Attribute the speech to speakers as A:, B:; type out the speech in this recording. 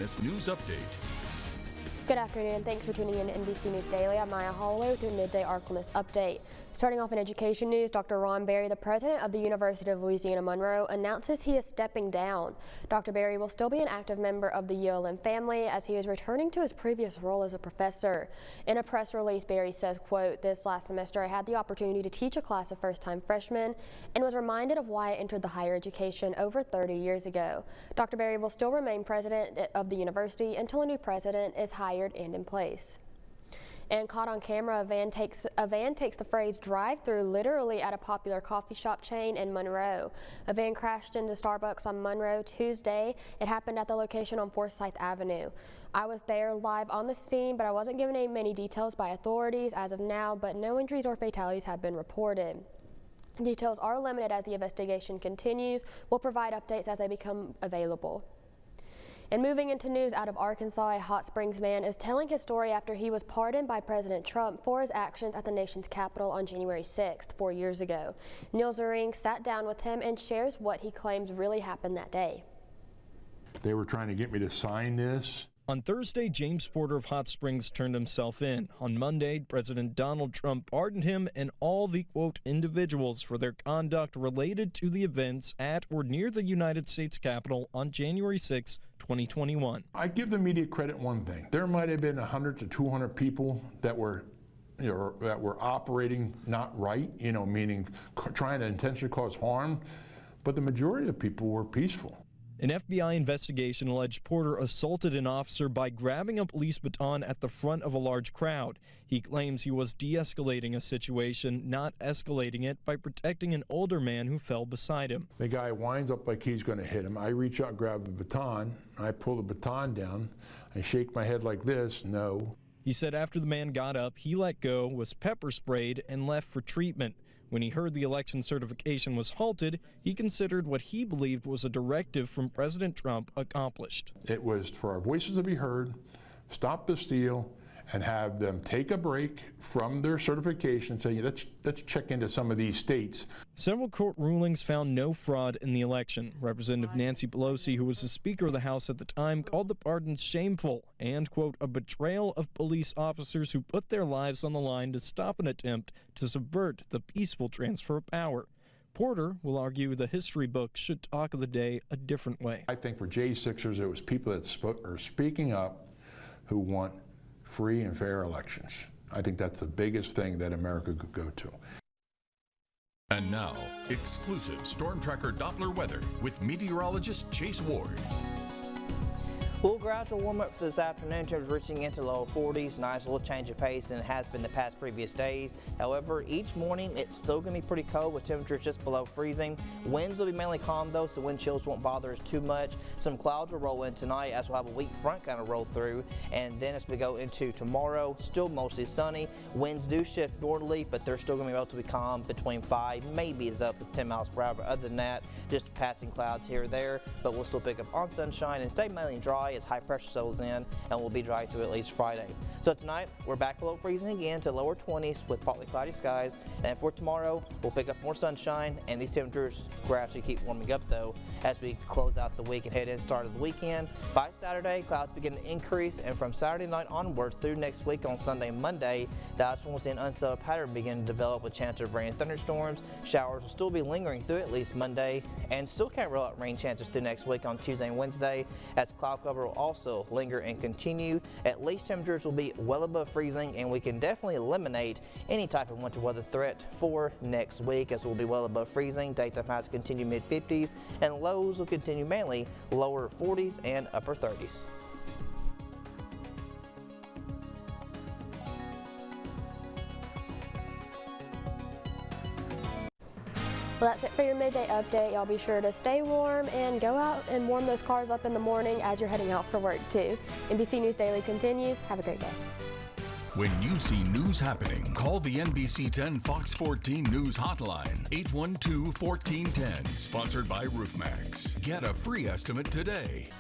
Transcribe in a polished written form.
A: This news update.
B: Good afternoon. Thanks for tuning in to NBC News Daily. I'm Maya Holloway with your Midday Ark-La-Miss update. Starting off in education news, Dr. Ron Berry, the president of the University of Louisiana-Monroe, announces he is stepping down. Dr. Berry will still be an active member of the ULM family as he is returning to his previous role as a professor. In a press release, Berry says, quote, "This last semester I had the opportunity to teach a class of first-time freshmen and was reminded of why I entered the higher education over 30 years ago." Dr. Berry will still remain president of the university until a new president is hired and in place. And caught on camera, a van takes the phrase drive-through literally at a popular coffee shop chain in Monroe. A van crashed into Starbucks on Monroe Tuesday. It happened at the location on Forsyth Avenue. I was there live on the scene, but I wasn't given many details by authorities as of now, but no injuries or fatalities have been reported. Details are limited as the investigation continues. We'll provide updates as they become available. And moving into news out of Arkansas, a Hot Springs man is telling his story after he was pardoned by President Trump for his actions at the nation's capital on January 6th, 4 years ago. Neil Zering sat down with him and shares what he claims really happened that day.
C: They were trying to get me to sign this.
D: On Thursday, James Porter of Hot Springs turned himself in. On Monday, President Donald Trump pardoned him and all the, quote, individuals for their conduct related to the events at or near the United States Capitol on January 6, 2021.
C: I give the media credit one thing. There might have been 100 to 200 people that were operating not right, meaning trying to intentionally cause harm, but the majority of the people were peaceful.
D: An FBI investigation alleged Porter assaulted an officer by grabbing a police baton at the front of a large crowd. He claims he was de-escalating a situation, not escalating it, by protecting an older man who fell beside him.
C: The guy winds up like he's going to hit him. I reach out and grab the baton. I pull the baton down. I shake my head like this, no.
D: He said after the man got up, he let go, was pepper sprayed, and left for treatment. When he heard the election certification was halted, he considered what he believed was a directive from President Trump accomplished.
C: It was for our voices to be heard, stop the steal, and have them take a break from their certification, say, let's check into some of these states.
D: Several court rulings found no fraud in the election. Representative Nancy Pelosi, who was the Speaker of the House at the time, called the pardons shameful and, quote, a betrayal of police officers who put their lives on the line to stop an attempt to subvert the peaceful transfer of power. Porter will argue the history books should talk of the day a different way.
C: I think for J6ers, it was people that are speaking up who want free and fair elections. I think that's the biggest thing that America could go to.
A: And now, exclusive Storm Tracker Doppler weather with meteorologist Chase Ward.
E: We'll gradual warm up for this afternoon, temperatures reaching into low 40s. Nice little change of pace than it has been the past previous days. However, each morning it's still going to be pretty cold with temperatures just below freezing. Winds will be mainly calm though, so wind chills won't bother us too much. Some clouds will roll in tonight as we'll have a weak front kind of roll through. And then as we go into tomorrow, still mostly sunny. Winds do shift northerly, but they're still going to be relatively calm between 5, maybe is up to 10 miles per hour. But other than that, just passing clouds here or there. But we'll still pick up on sunshine and stay mainly dry as high pressure settles in, and we'll be dry through at least Friday. So tonight we're back below freezing again to lower 20s with partly cloudy skies, and for tomorrow we'll pick up more sunshine, and these temperatures gradually keep warming up though as we close out the week and head in start of the weekend. By Saturday, clouds begin to increase, and from Saturday night onward through next week on Sunday and Monday, that's when we'll see an unsettled pattern begin to develop with chance of rain and thunderstorms. Showers will still be lingering through at least Monday, and still can't rule out rain chances through next week on Tuesday and Wednesday, as cloud cover will also linger and continue. At least temperatures will be well above freezing, and we can definitely eliminate any type of winter weather threat for next week, as we'll be well above freezing. Daytime highs continue mid-50s, and lows will continue mainly lower 40s and upper 30s.
B: Well, that's it for your midday update. Y'all be sure to stay warm and go out and warm those cars up in the morning as you're heading out for work too. NBC News Daily continues. Have a great day.
A: When you see news happening, call the NBC 10 Fox 14 News Hotline, 812-1410, sponsored by RoofMax. Get a free estimate today.